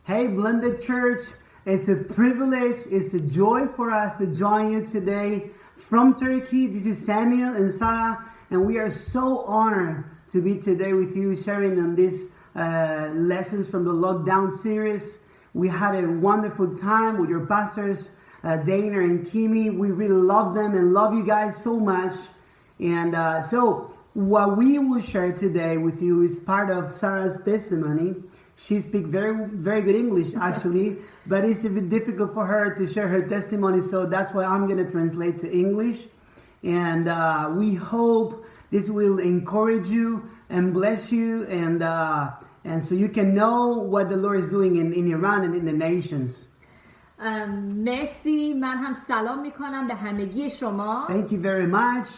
Hey, Blended Church, it's a privilege, it's a joy for us to join you today from Turkey. This is Samuel and Sara, and we are so honored to be today with you sharing on these lessons from the lockdown series. We had a wonderful time with your pastors, Dana and Kimi. We really love them and love you guys so much. And so what we will share today with you is part of Sarah's testimony. She speaks very good English, actually, but it's a bit difficult for her to share her testimony, so that's why I'm going to translate to English. And we hope this will encourage you and bless you, and so you can know what the Lord is doing in Iran and in the nations. مرسی. من هم سلام میکنم به همگی شما. Thank you very much.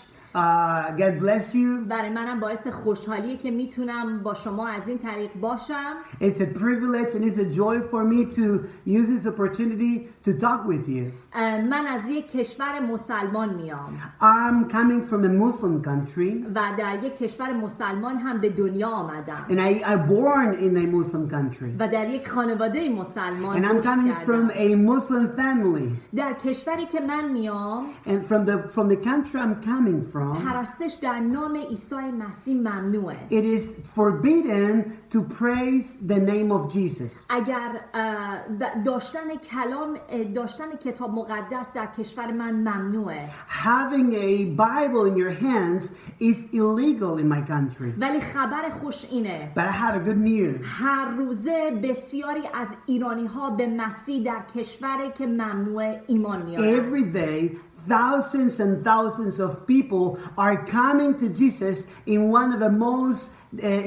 God bless you. برای منم باعث خوشحالیه که میتونم با شما از این طریق باشم. It's a privilege and it's a joy for me to use this opportunity to talk with you. من از یک کشور مسلمان میام. I'm coming from a Muslim country. و در یک کشور مسلمان هم به دنیا آمدم. And I born in a Muslim country. و در یک خانواده مسلمان And I'm coming from a Muslim family. در کشوری که من میام. And from the country I'm coming from. پرستش در نام عیسی مسیح ممنوعه. It is forbidden to praise the name of Jesus. اگر داشتن کتاب مقدس در کشور من ممنوعه. Having a Bible in your hands is illegal in my country. ولی خبر خوش اینه. But I have a good news. هر روزه بسیاری از ایرانی ها به مسیح در کشوری که ممنوعه ایمان میارن. Every day thousands and thousands of people are coming to Jesus in one of the most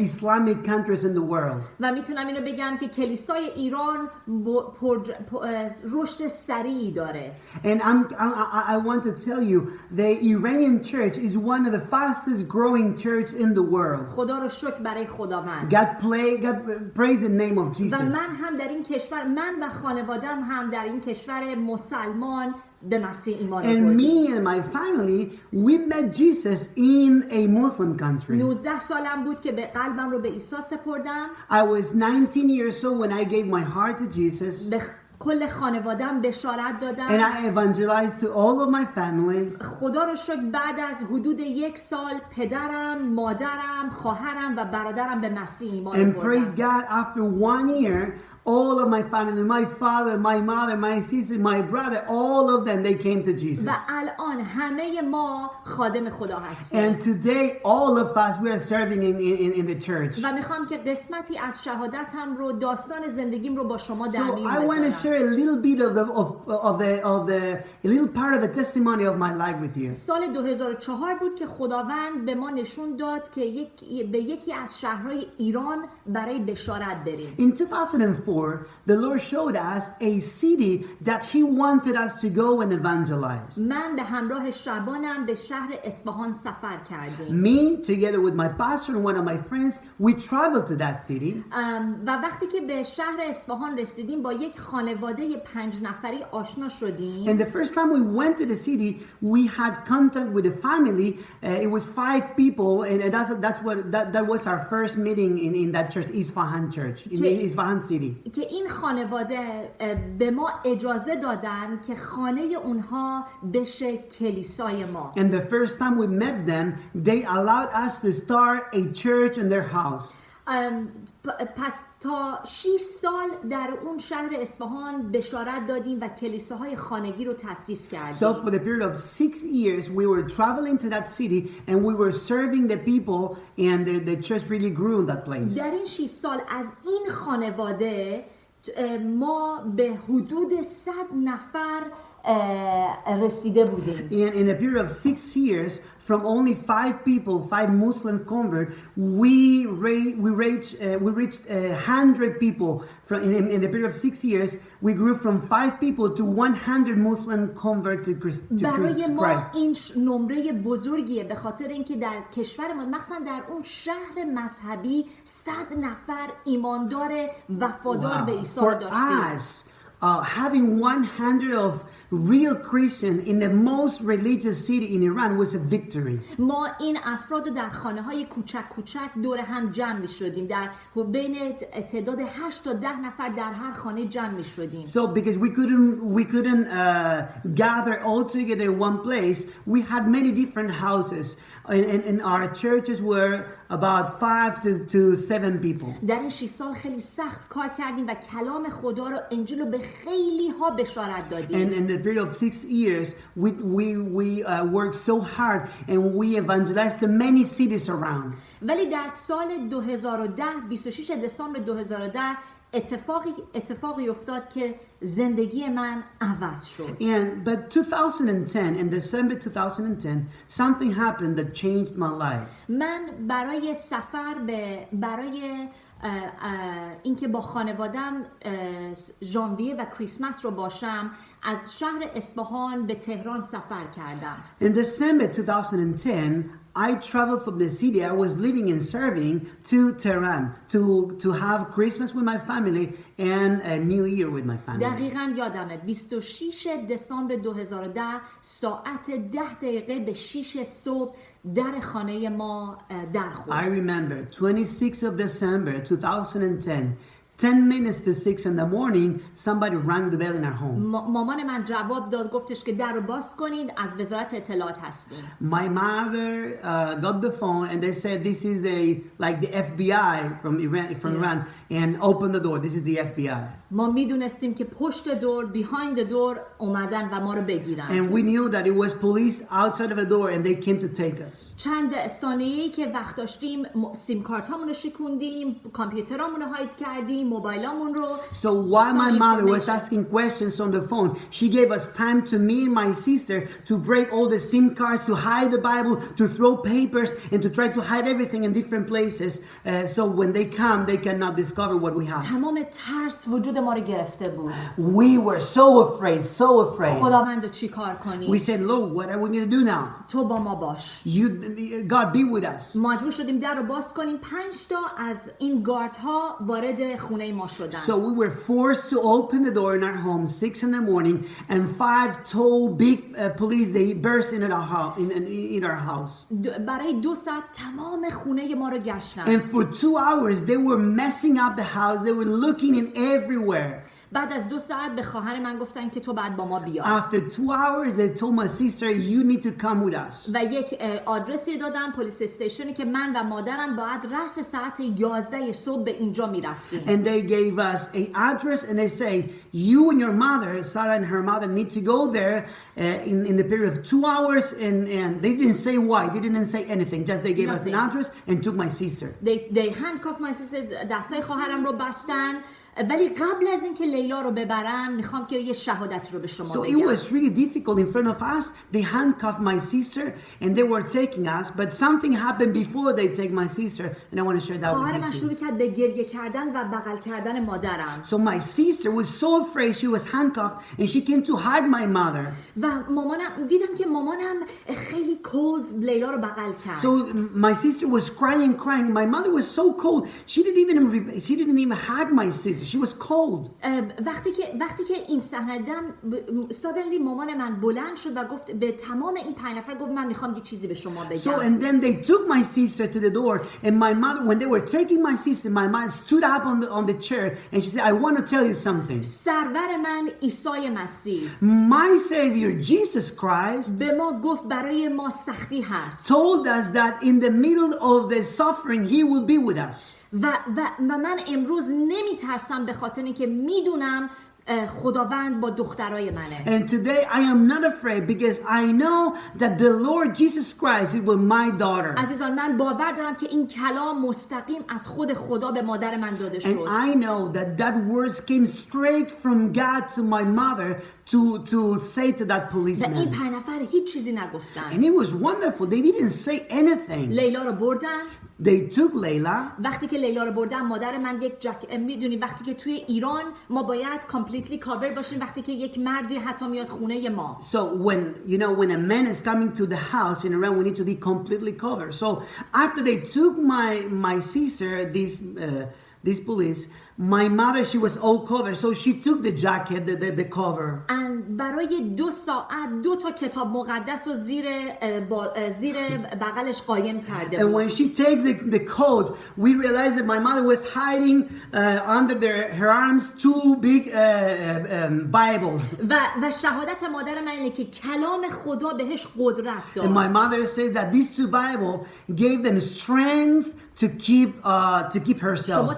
Islamic countries in the world. و میتونم اینو بگم که کلیسای ایران رشد سریعی داره. And I want to tell you, the Iranian church is one of the fastest growing church in the world. خدا رو شکر برای خداوند. God praise the name of Jesus. و من هم در این کشور، من و خانوادم هم در این کشور مسلمان به مسیح ایمان آوردیم. And me and my family, we met Jesus in a Muslim country. 19 سالم بود که به قلبم رو به عیسی سپردم. I was 19 years old when I gave my heart to Jesus. به کل خانوادم بشارت دادم. And I evangelized to all of my family. خدا رو شکر بعد از حدود 1 سال پدرم، مادرم، خواهرم و برادرم به مسیح ایمان آوردن. And praise God, after 1 year, all of my family, my father, my mother, my sister, my brother, all of them, they came to Jesus. و الان همه ما خادم خدا هستیم. And today, all of us, we are serving in the church. و میخوام که قسمتی از شهادتم رو، داستان زندگیم رو با شما در میون So I want to بذارم. share a little bit a little part of a testimony of my life with you. سال 2004 بود که خداوند به ما نشون داد که به یکی از شهرهای ایران برای بشارت بریم. In 2004, the Lord showed us a city that He wanted us to go and evangelize. من به همراه شبانم به شهر اصفهان سفر کردیم. Me, together with my pastor and one of my friends, we traveled to that city. و وقتی که به شهر اصفهان رسیدیم با یک خانواده 5 نفری آشنا شدیم. And the first time we went to the city, we had contact with a family. It was 5 people, and that was our first meeting in that church, Isfahan Church, in Isfahan city. که این خانواده به ما اجازه دادن که خانه اونها بشه کلیسای ما. And the first time we met them, they allowed us to start a church in their house. پس تا 6 سال در اون شهر اصفهان بشارت دادیم و کلیساهای خانگی رو تأسیس کردیم. So for the period of 6 years, we were traveling to that city and we were serving the people, and the church really grew in that place. در این 6 سال از این خانواده ما به حدود 100 نفر رسیده بودیم. In a period of 6 years, from only 5 people, 5 Muslim converts, we reached 100 people. In the period of 6 years, we grew from 5 people to 100 Muslim converts to Christ. برای ما این نمره بزرگیه، به خاطر اینکه در کشور ما، مثلا در اون شهر مذهبی 100 نفر ایماندار وفادار به عیسی داشتیم. having 100 of real Christians in the most religious city in Iran was a victory. ما این افراد رو در خانه‌های کوچک کوچک دور هم جمع می‌شدیم. در بین تعداد 8 تا 10 نفر در هر خانه جمع می‌شدیم. So because we couldn't gather all together in one place, we had many different houses, and our churches were about 5 to 7 people. در این 6 سال خیلی سخت کار کردیم و کلام خدا رو انجیل رو به خیلی ها بشارت دادیم. And in the period of 6 years, we worked so hard and we evangelized to many cities around. ولی در سال 2010 26 دسامبر 2010 اتفاقی افتاد که زندگی من عوض شد. But 2010, in December 2010, something happened that changed my life. من برای اینکه با خانوادم ژانویه و کریسمس رو باشم از شهر اصفهان به تهران سفر کردم. In December 2010, I traveled from the city I was living and serving to Tehran to have Christmas with my family and a New Year with my family. دقیقاً یادمه 26 دسامبر 2010 ساعت 10 دقیقه به 6 صبح در خانه ما در خورد. I remember 26th of December 2010, 10 minutes to 6 in the morning, somebody rang the bell in our home. مامان من جواب داد گفتش که در رو باز کنید از وزارت اطلاعات هستیم. My mother got the phone and they said this is like the FBI from Iran and open the door. This is the FBI. ما میدونستیم که پشت دور behind the door اومدن و ما رو بگیرن. And we knew that it was police outside of the door and they came to take us. چند ثانیه‌ای که وقت داشتیم سیم کارتامون رو شکوندیم، کامپیوترامون رو هاید کردیم، موبایلامون رو. So while my mother was asking questions on the phone, she gave us time to me and my sister to break all the SIM cards, to hide the Bible, to throw papers, and to try to hide everything in different places. So when they come, they cannot discover what we have. تمام ترس وجود ما رو گرفته بود. We were so afraid. خداوند رو چی کار کنیم؟ We said, Lord, what are we going to do now? تو با ما باش. God be with us. مجبور شدیم در رو باز کنیم. 5 تا از این گاردها وارد خونه ما شدن. So we were forced to open the door in our home 6 in the morning, and 5 tall big police they burst into our house. برای 2 ساعت تمام خونه ما رو گشتن. And for 2 hours they were messing up the house. They were looking in everywhere. بعد از 2 ساعت به خواهر من گفتن که تو بعد با ما بیا. After 2 hours they told my sister you need to come with us. و یک آدرسی دادن پلیس استیشنی که من و مادرم باید رأس ساعت 11 صبح به اینجا میرفتیم. And they gave us an address and they say you and your mother, Sara and her mother, need to go there in the period of 2 hours, and they didn't say why. They didn't say anything. Just they gave us an address and took my sister. They handcuffed my sister. دستای خواهرم رو بستن. ولی قبل از اینکه لیلا رو ببرن میخوام که یه شهادتی رو به شما بگم. So it was really difficult in front of us. They handcuffed my sister and they were taking us, but something happened before they take my sister, and I want to share that with خواهر you من too. شروع کرد به گریه کردن و بغل کردن مادرم. So my sister was so afraid she was handcuffed and she came to hug my mother. و مامانم دیدم که مامانم خیلی cold لیلا رو بغل کرد. So my sister was crying. My mother was so cold. She didn't even hug my sister. She was cold. وقتی که این صحنه دیدم suddenly مامان من بلند شد و گفت به تمام این 5 نفر گفت من میخوام یه چیزی به شما بگم. So and then they took my sister to the door, and my mother, when they were taking my sister, my mother stood up on the chair and she said, I want to tell you something. سرور من عیسی مسیح My Savior Jesus Christ به ما گفت برای ما سختی هست. told us that in the middle of the suffering he will be with us. و من امروز نمیترسم به خاطر اینکه میدونم خداوند با دخترای منه. And today I am not afraid because I know that the Lord Jesus Christ is with my daughter. عزیزان من باور دارم که این کلام مستقیم از خود خدا به مادر من داده شد. And I know that words came straight from God to my mother to say to that policeman. و این 5 نفر هیچ چیزی نگفتن. And it was wonderful. They didn't say anything. لیلا رو بردن. They took Layla. وقتی که لیلا رو بردن مادر من میدونی وقتی که توی ایران ما باید completely cover باشیم وقتی که یک مردی حتی میاد خونه ما. So when a man is coming to the house in Iran, we need to be completely covered. So after they took my sister, this police, my mother, she was all covered, so she took the jacket, the cover. برای 2 ساعت 2 تا کتاب مقدس رو زیر بغلش قایم کرده And بود. when she takes the coat, we realized that my mother was hiding under her arms 2 big Bibles. و شهادت مادر من اینه که کلام خدا بهش قدرت And my داد. mother says that these 2 Bibles gave them strength to keep شما herself.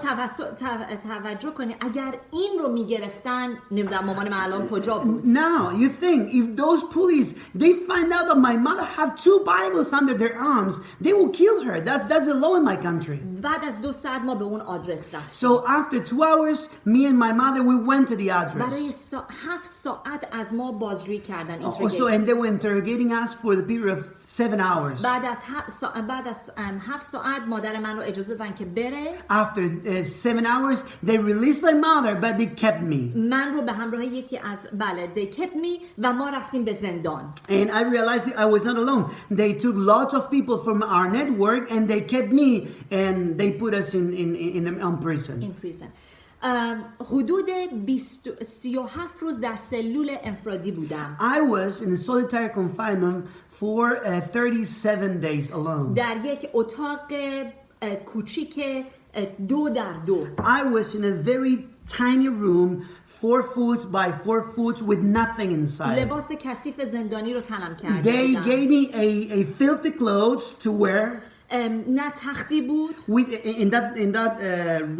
توجه کنید اگر این رو میگرفتن نمیدونم مامان من الان کجا بود. Now you think if those police they find out that my mother have 2 Bibles under their arms, they will kill her. That's the law in my country. بعد از 2 ساعت ما به اون آدرس رفتیم. So after 2 hours, me and my mother we went to the address. برای 7 ساعت از ما بازجویی کردن. Also, and they were interrogating us for the period of 7 hours. بعد از 7 ساعت مادر من رو اجازه دادن که بره. After 7 hours, they released my mother, but they kept me. من رو به همراه یکی از they kept me و ما رفتیم به زندان. And I realized I was not alone. They took lots of people from our network and they kept me and they put us in prison. In prison. حدود 37 روز در سلول انفرادی بودم. I was in a solitary confinement for 37 days alone. در یک اتاق کوچیک 2 در 2. I was in a very tiny room 4 foot by 4 foot with nothing inside. لباس کثیف زندانی رو تنم کرده They بودم. gave me a filthy clothes to wear. نه تختی بود. In that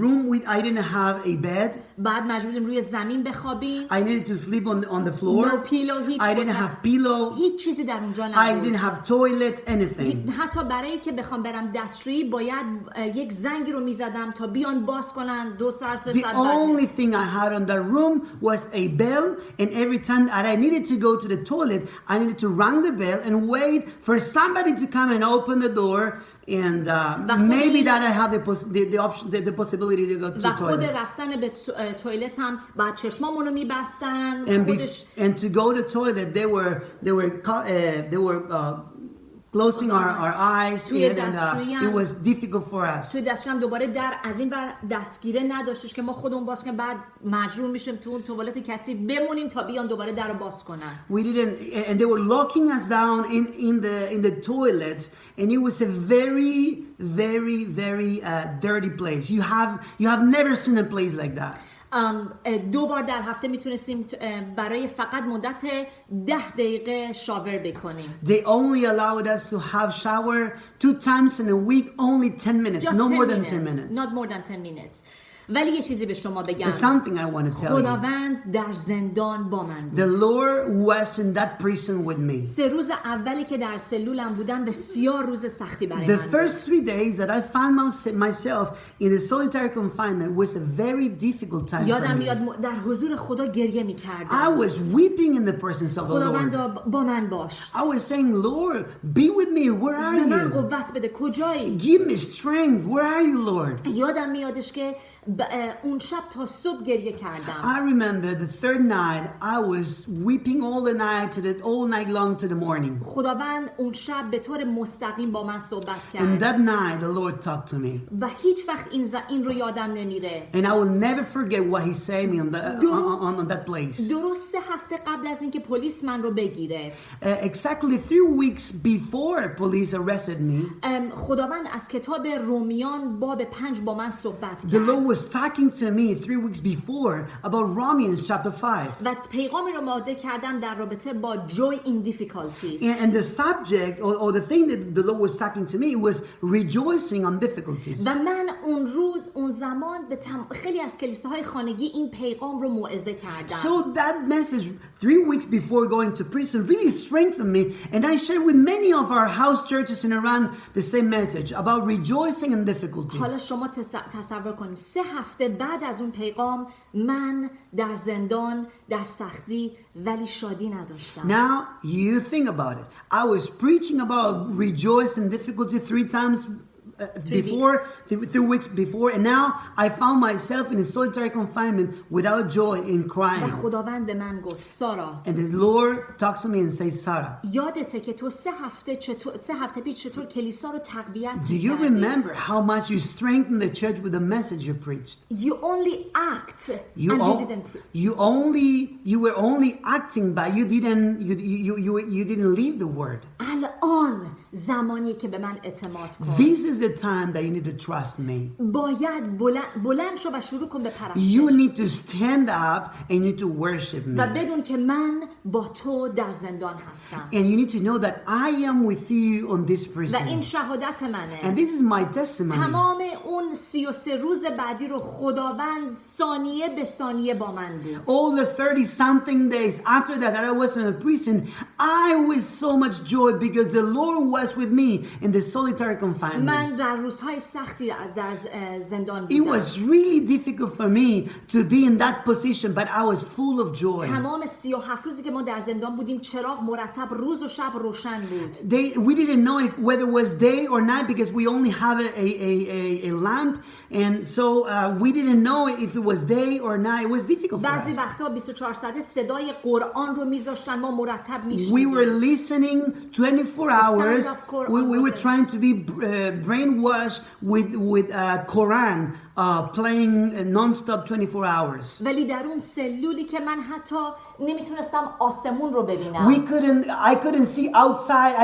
room, I didn't have a bed. بعد مجبوریم روی زمین بخوابیم. I needed to sleep on the floor. No pillow, هیچ I didn't have pillow. هیچ چیزی در اونجا I نبود. didn't have toilet, anything. حتی برای که بخوام برم دستشویی باید یک زنگی رو میزدم تا بیان باز کنن 2 ساعت 3 The ساعت only بعد. thing I had on that room was a bell, and every time that I needed to go to the toilet, I needed to ring the bell and wait for somebody to come and open the door. And maybe that I have the option, the possibility to go to the و خود toilet. رفتن به تویلت هم بعد چشمامونو میبستن. And to go to the toilet, they were closing our eyes, and it was difficult for us. توی دستشویی هم دوباره در از این ور دستگیره نداشتش که ما خودمون باز کنیم، بعد مجبور میشیم تو اون توالت کثیف بمونیم تا بیان دوباره در رو باز کنن. We didn't, and they were locking us down in the toilet, and it was a very, very, very dirty place. You have never seen a place like that. 2 بار در هفته میتونستیم برای فقط مدت 10 دقیقه شاور بکنیم. They only allowed us to have shower 2 times in a week, only 10 minutes, Just no 10 more than 10 minutes. Not more than 10 minutes. ولی یه چیزی به شما بگم. There's something I want to tell you. خداوند در زندان با من بود. The Lord was in that prison with me. 3 روز اولی که در سلولم بودم بسیار روز سختی برای The من بود. first 3 days that I found myself in the solitary confinement was a very difficult time for یادم me. میاد در حضور خدا گریه I میکردم. was weeping in the presence of the خداوند Lord. با من باش. I was saying, Lord, be with me. Where are به من you? قوت بده. کجایی؟ Give me strength. Where are you, Lord? یادم میادش که اون شب تا صبح گریه کردم. I remember the 3rd night, I was weeping all night long to the morning. خداوند اون شب به طور مستقیم با من صحبت And کرد. that night, the Lord talked to me. و هیچ وقت این رو یادم نمیره. And I will never forget what he said me on that place. درست 3 هفته قبل از اینکه پلیس من رو بگیره. Exactly 3 weeks before police arrested me, خداوند از کتاب رومیان باب 5 با من صحبت the کرد. Lord was talking to me 3 weeks before about Romans chapter 5. و پیغامی رو آماده کردم در رابطه با joy in difficulties. And the subject or the thing that the Lord was talking to me was rejoicing on difficulties. و من اون زمان به خیلی از کلیساهای خانگی این پیغام رو موعظه کردم. So that message 3 weeks before going to prison really strengthened me, and I shared with many of our house churches in Iran the same message about rejoicing in difficulties. حالا شما تصور کنید 3 هفته بعد از اون پیغام من در زندان در سختی ولی شادی نداشتم. Now you think about it. I was preaching about rejoice in difficulty 3 times 3 weeks before, and now I found myself in a solitary confinement without joy in و crying. خداوند به من گفت سارا And the Lord talks to me and says, Sara, یادته که تو 3 هفته پیش چطور کلیسا رو تقویت do you می‌کردی؟ remember how much you strengthened the church with the message you preached? You only act You, and you al- didn't preach. you were only acting, but you didn't leave the word. الان زمانیه که به من اعتماد کن. This is the time that you need to trust me. باید بلند شو و شروع کن به پرستش. You need to stand up and you need to worship me. و بدون که من با تو در زندان هستم. And you need to know that I am with you on this و این prison. شهادت منه. And this is my testimony. تمام اون 33 روز بعدی رو خداوند ثانیه به ثانیه با من بود. All the 30 something days after that I was in a prison, I was so much joy because the Lord was with me in the solitary confinement. من در روزهای سختی در زندان It بودم. was really difficult for me to be in that position, but I was full of joy. تمام 37 روزی که ما در زندان بودیم چراغ مرتب روز و شب روشن بود. We didn't know whether it was day or night because we only have a lamp, and so we didn't know if it was day or night. It was difficult for بعضی us. وقتا 24 ساعته صدای قرآن رو میذاشتن ما مرتب We were میشنیدیم. listening 24 hours. of Quran We were was trying to be brainwashed with Quran playing non-stop 24 hours. ولی در اون سلولی که من حتی نمیتونستم آسمون رو I ببینم. couldn't see outside.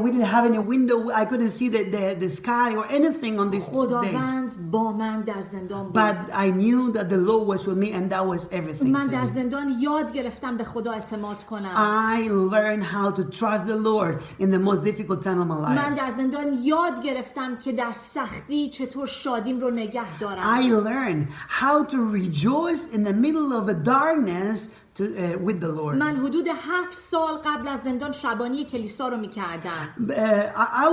We didn't have any window. I couldn't see the sky or anything on these days. خداوند با من در زندان بود. But I knew that the Lord was with me, and that was everything. من to در me. زندان یاد گرفتم به خدا اعتماد کنم. I learned how to trust the Lord in the most difficult time of my من life. در زندان یاد گرفتم که در سختی چطور شادیم رو نگه دارم. I learned how to rejoice in the middle of a darkness with the Lord. من حدود 7 سال قبل از زندان شبانی کلیسا رو میکردم. I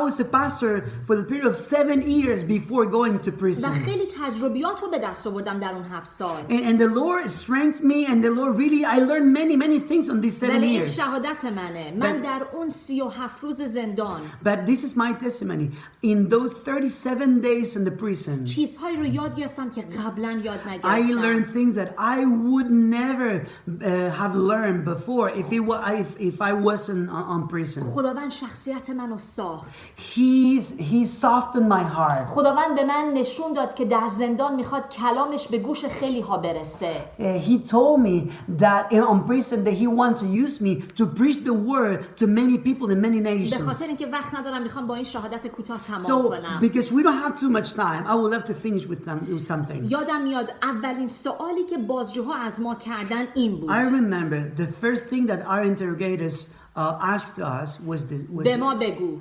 was a pastor for the period of 7 years before going to و prison. خیلی تجربیات رو به دست آوردم در اون 7 سال. And the Lord strengthened me, and the Lord really, I learned many things on these 7 ولی این years. شهادت منه. من در اون 37 روز زندان But this is my testimony. In those 37 days in the prison, چیزهایی رو یاد گرفتم که قبلا یاد I نگرفتم. learned things that I would never have learned before if I wasn't on prison. خداوند شخصیت منو ساخت. He softened my heart. خداوند به من نشون داد که در زندان میخواد کلامش به گوش خیلی ها برسه. He told me that on prison that he wants to use me to preach the word to many people in many به nations. خاطر اینکه وقت ندارم میخوام با این شهادت کوتاه تمام So کنم. because we don't have too much time, I would love to finish with something. یادم میاد اولین سوالی که بازجوها از ما کردن این بود. I remember the first thing that our interrogators asked us was به ما بگو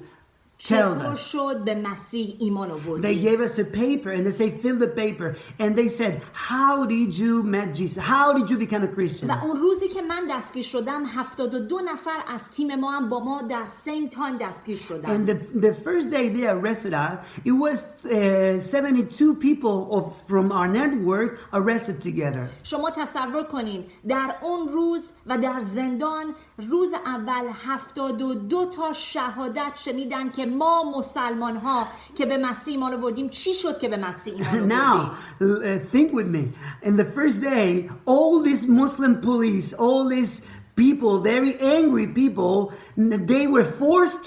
Tell چطور us. شد به مسیح ایمان They آوردی؟ gave us a paper and they say fill the paper and they said how did you met Jesus? How did you become a Christian? و اون روزی که من دستگیر شدم 72 نفر از تیم ما هم با ما در same time دستگیر شدن. And the first day they arrested us, it was 72 people from our network arrested together. شما تصور کنین در اون روز و در زندان روز اول 72 تا شهادت شنیدن که ما مسلمان ها که به مسیح ایمان آوردیم چی شد که به مسیح ایمان Now, آوردیم. think with me. In the first day, all these Muslim police, all these people, very angry people, they were forced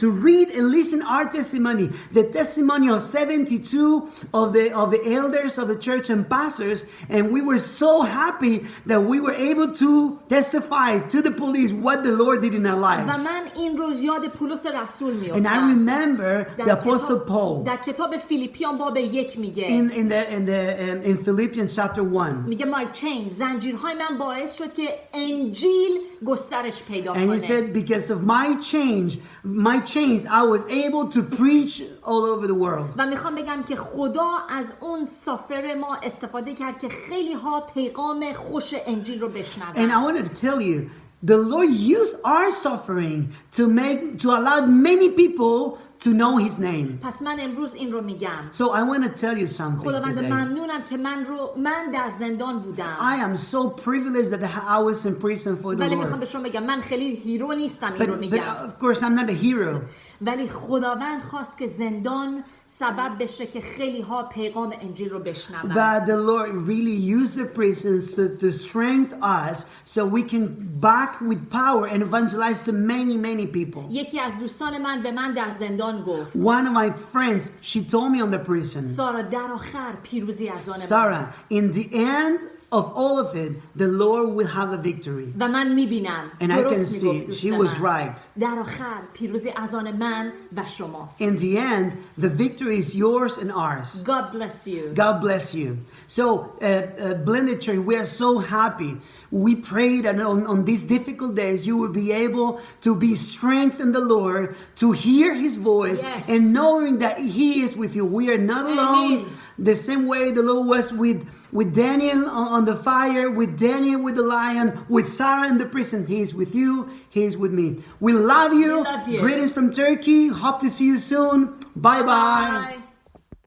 to read and listen our testimony, the testimony of 72 of the elders of the church and pastors, and we were so happy that we were able to testify to the police what the Lord did in our و lives. من این روز یاد پولس رسول And I میافتم. remember the Apostle Paul در کتاب فیلیپیان باب 1 میگه in Philippians chapter 1. میگه my chain زنجیرهای من باعث شد که انجیل گسترش پیدا And he کنه. said, because of my chains, I was able to preach all over the world. و میخوام بگم که خدا از اون سافر ما استفاده کرد که خیلی ها پیغام خوش انجیل رو And بشنون. I wanted to tell you, the Lord used our suffering to allow many people to know his name. پس من امروز این رو میگم. So I want to tell you something خداوند today. ممنونم که من در زندان بودم. I am so privileged that I was in prison for the ولی میخوام Lord. به شما بگم من خیلی هیرو نیستم این رو But میگم. of course, I'm not a hero. ولی خداوند خواست که زندان سبب بشه که خیلی ها پیغام انجیل رو بشنون. But the Lord really used the prisons to strengthen us so we can back with power and evangelize to many people. یکی از دوستان من به من در زندان گفت One of my friends, she told me on the prison, سارا در آخر پیروزی از آن Sara, in the end of all of it, the Lord will have a victory. و من میبینم And I can درست میگفت see دوست she was من right. در آخر پیروزی از آن من و شماست. In the end, the victory is yours and ours. God bless you. God bless you. So, Blended Church, we are so happy. We pray that on these difficult days, you will be able to be strengthened in the Lord, to hear His voice, Yes. and knowing that He is with you. We are not alone. Amen. The same way the Lord was with Daniel on the fire, with Daniel with the lion, with Sara in the prison. He is with you. He is with me. We love you. We love you. Greetings from Turkey. Hope to see you soon. Bye-bye. Bye.